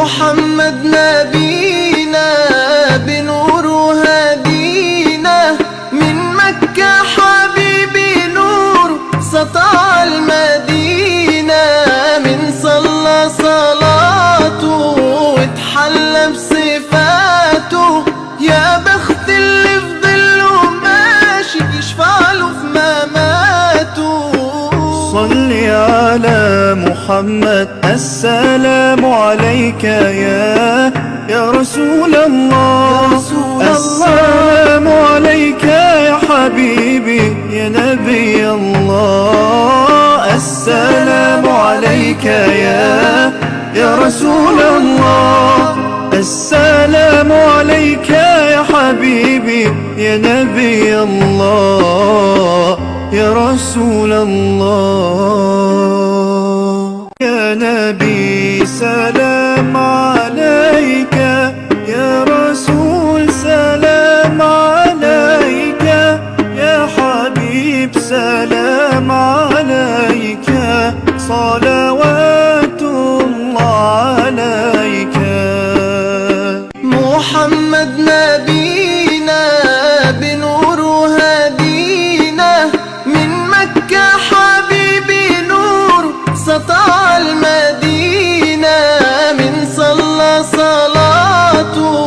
محمد نبينا بنور هدينا من مكة حبيبي نور سطع المدينة من صلى صلاته واتحلى بصفاته يا بخت اللي في ظله ماشي يشفع له في مماته. صل على محمد السلام عليك يا رسول الله. السلام عليك يا حبيبي يا نبي الله. السلام عليك يا رسول الله. السلام عليك يا حبيبي يا نبي الله يا رسول الله. يا نبي سلام عليك، يا رسول سلام عليك، يا حبيب سلام عليك، صلوات الله عليك. محمد نبينا بنور هدينا من مكة حبيبي نور سطع المدينة من صلى صلاته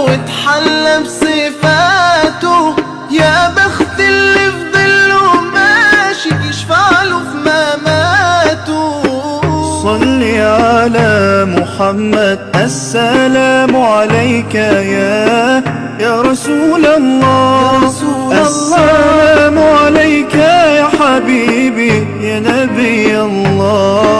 واتحلى بصفاته يا بخت اللي في ظله ماشي يشفع له في مماته. صل على محمد السلام عليك يا رسول الله. السلام عليك يا حبيبي يا نبي الله.